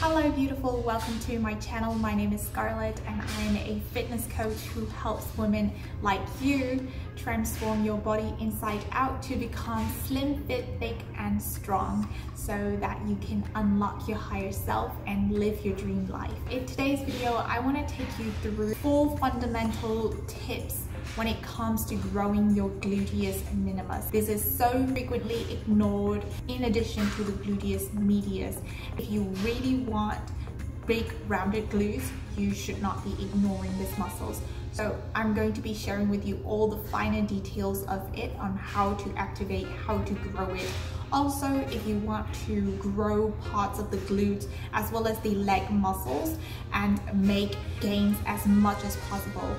Hello beautiful, welcome to my channel. My name is Scarlett and I'm a fitness coach who helps women like you transform your body inside out to become slim, fit, thick and strong so that you can unlock your higher self and live your dream life. In today's video, I want to take you through 4 fundamental tips when it comes to growing your gluteus minimus. This is so frequently ignored in addition to the gluteus medius. If you really want big rounded glutes, you should not be ignoring these muscles. So I'm going to be sharing with you all the finer details of it on how to activate, how to grow it. Also, if you want to grow parts of the glutes as well as the leg muscles and make gains as much as possible,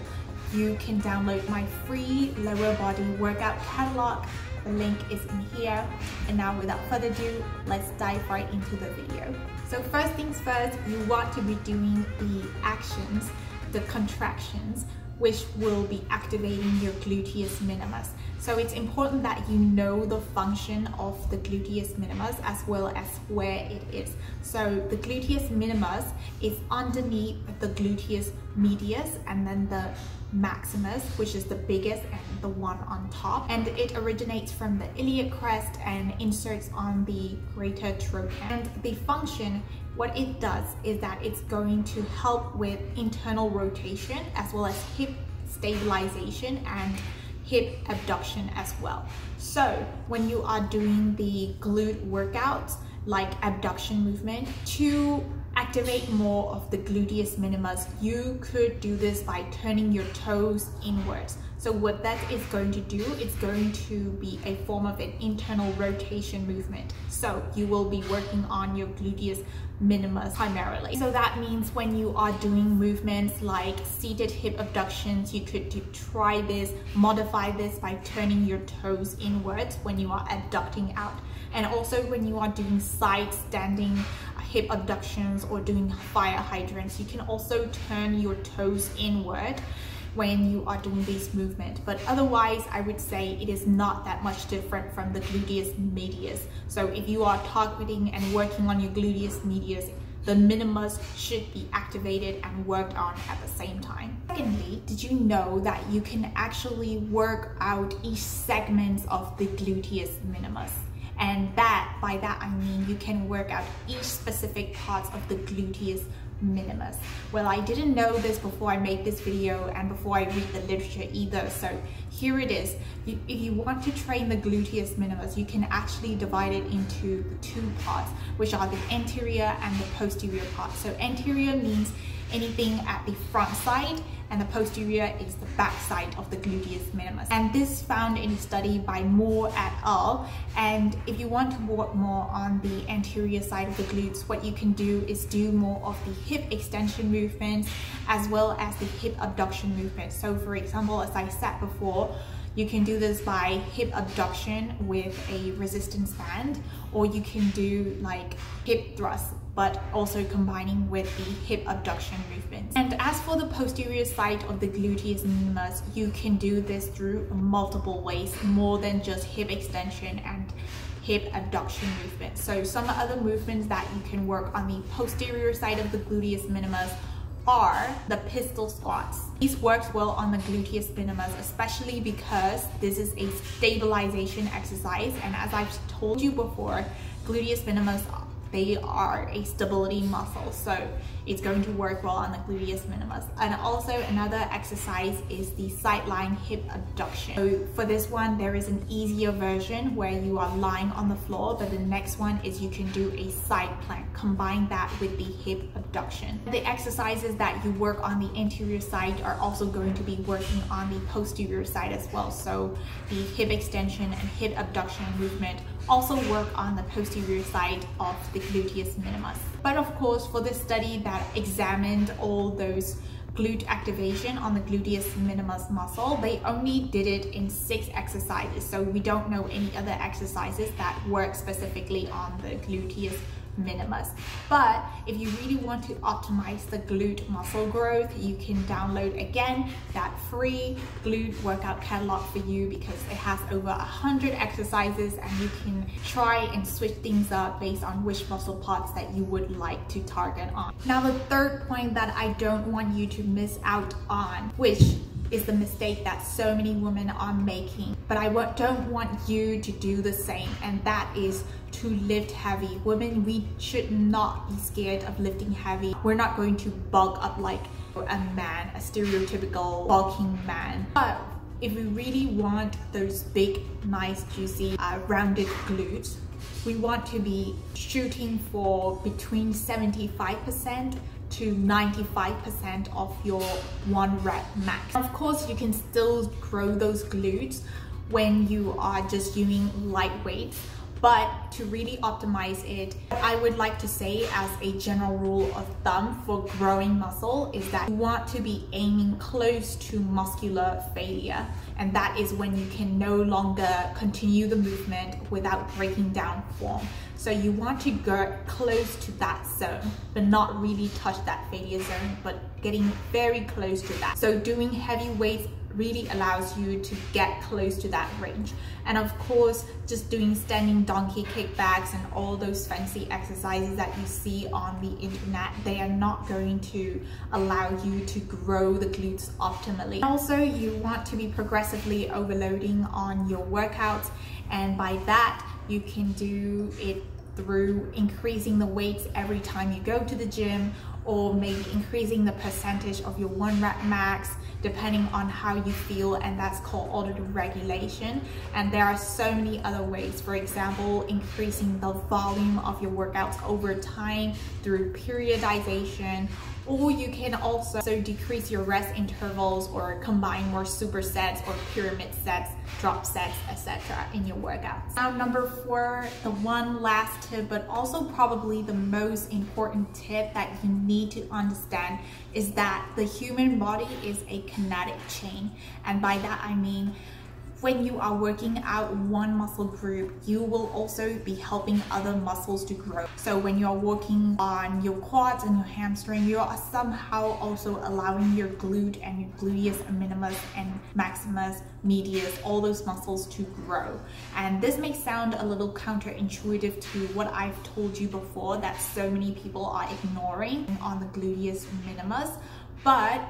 you can download my free lower body workout catalog. The link is in here. And now without further ado, let's dive right into the video. So first things first, you want to be doing the actions, the contractions, which will be activating your gluteus minimus. So it's important that you know the function of the gluteus minimus as well as where it is. So the gluteus minimus is underneath the gluteus medius and then the maximus, which is the biggest and the one on top, and it originates from the iliac crest and inserts on the greater trochanter. And the function, what it does is that it's going to help with internal rotation as well as hip stabilization and hip abduction as well. So when you are doing the glute workouts like abduction movement, to activate more of the gluteus minimus, you could do this by turning your toes inwards. So what that is going to do, it's going to be a form of an internal rotation movement. So you will be working on your gluteus minimus primarily. So that means when you are doing movements like seated hip abductions, you could try this, modify this by turning your toes inwards when you are abducting out. And also when you are doing side standing hip abductions or doing fire hydrants, you can also turn your toes inward when you are doing these movements. But otherwise, I would say it is not that much different from the gluteus medius. So if you are targeting and working on your gluteus medius, the minimus should be activated and worked on at the same time. Secondly, did you know that you can actually work out each segment of the gluteus minimus? And by that I mean you can work out each specific parts of the gluteus minimus. Well, I didn't know this before I made this video and before I read the literature either. So here it is. If you want to train the gluteus minimus, you can actually divide it into the 2 parts, which are the anterior and the posterior part. So anterior means anything at the front side, and the posterior is the back side of the gluteus minimus. And this found in a study by Moore et al. And if you want to work more on the anterior side of the glutes, what you can do is do more of the hip extension movements as well as the hip abduction movements. So for example, as I said before, you can do this by hip abduction with a resistance band, or you can do like hip thrusts, but also combining with the hip abduction movements. And as for the posterior side of the gluteus minimus, you can do this through multiple ways, more than just hip extension and hip abduction movements. So some other movements that you can work on the posterior side of the gluteus minimus are the pistol squats. These works well on the gluteus minimus, especially because this is a stabilization exercise, and as I've told you before, gluteus minimus, they are a stability muscle, so it's going to work well on the gluteus minimus. And also another exercise is the sideline hip abduction. So for this one, there is an easier version where you are lying on the floor, but the next one is you can do a side plank. Combine that with the hip abduction. The exercises that you work on the anterior side are also going to be working on the posterior side as well. So the hip extension and hip abduction movement also work on the posterior side of the gluteus minimus. But of course, for this study that examined all those glute activation on the gluteus minimus muscle, they only did it in 6 exercises. So we don't know any other exercises that work specifically on the gluteus Minimus. But if you really want to optimize the glute muscle growth, you can download again that free glute workout catalog for you, because it has over 100 exercises and you can try and switch things up based on which muscle parts that you would like to target on. Now, the third point that I don't want you to miss out on, which is the mistake that so many women are making, but I don't want you to do the same, and that is to lift heavy. Women, we should not be scared of lifting heavy. We're not going to bulk up like a man, a stereotypical bulking man. But if we really want those big, nice, juicy, rounded glutes, we want to be shooting for between 75% to 95% of your 1 rep max. Of course, you can still grow those glutes when you are just doing light weights, but to really optimize it, I would like to say as a general rule of thumb for growing muscle is that you want to be aiming close to muscular failure, and that is when you can no longer continue the movement without breaking down form. So you want to go close to that zone, but not really touch that failure zone, but getting very close to that. So doing heavy weights really allows you to get close to that range. And of course, just doing standing donkey kickbacks and all those fancy exercises that you see on the internet, they are not going to allow you to grow the glutes optimally. Also, you want to be progressively overloading on your workouts, and by that you can do it through increasing the weights every time you go to the gym, or maybe increasing the percentage of your 1 rep max depending on how you feel, and that's called auto regulation. And there are so many other ways. For example, increasing the volume of your workouts over time through periodization, or you can also decrease your rest intervals or combine more supersets or pyramid sets, drop sets, etc. in your workouts. Now, number 4, the one last tip, but also probably the most important tip that you need to understand, is that the human body is a kinetic chain. And by that I mean, when you are working out one muscle group, you will also be helping other muscles to grow. So when you're working on your quads and your hamstring, you are somehow also allowing your glute and your gluteus minimus and maximus medius, all those muscles to grow. And this may sound a little counterintuitive to what I've told you before, that so many people are ignoring on the gluteus minimus, but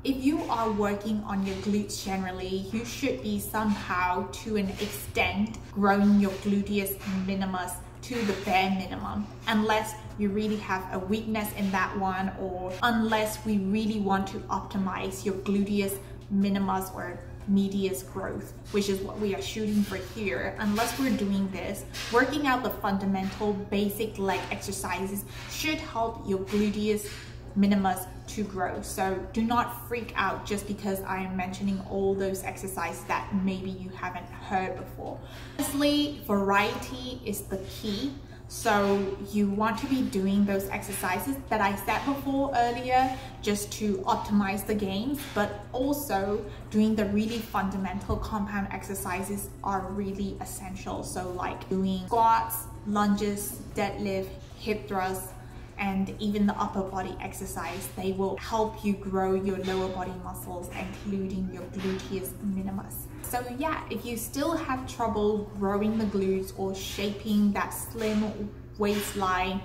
if you are working on your glutes generally, you should be somehow, to an extent, growing your gluteus minimus to the bare minimum, unless you really have a weakness in that one, or unless we really want to optimize your gluteus minimus or medius growth, which is what we are shooting for here. Unless we're doing this, working out the fundamental basic leg exercises should help your gluteus minimus to grow. So do not freak out just because I am mentioning all those exercises that maybe you haven't heard before. Honestly, variety is the key. So you want to be doing those exercises that I said before earlier just to optimize the gains, but also doing the really fundamental compound exercises are really essential. So like doing squats, lunges, deadlift, hip thrusts, and even the upper body exercise, they will help you grow your lower body muscles, including your gluteus minimus. So yeah, if you still have trouble growing the glutes or shaping that slim waistline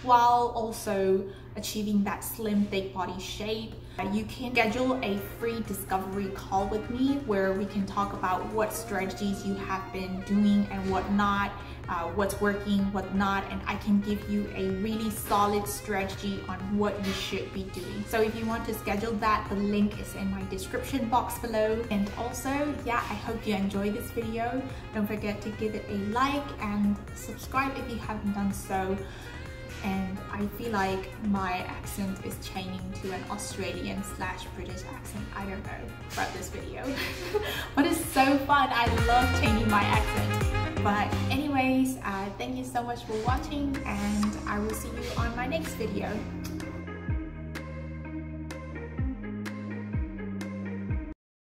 while also achieving that slim thick body shape, you can schedule a free discovery call with me where we can talk about what strategies you have been doing and what not, what's working, what not, and I can give you a really solid strategy on what you should be doing. So if you want to schedule that, the link is in my description box below. And also, yeah, I hope you enjoyed this video. Don't forget to give it a like and subscribe if you haven't done so. And I feel like my accent is changing to an Australian/British accent. I don't know about this video, but it's so fun. I love changing my accent. But anyways, thank you so much for watching, and I will see you on my next video.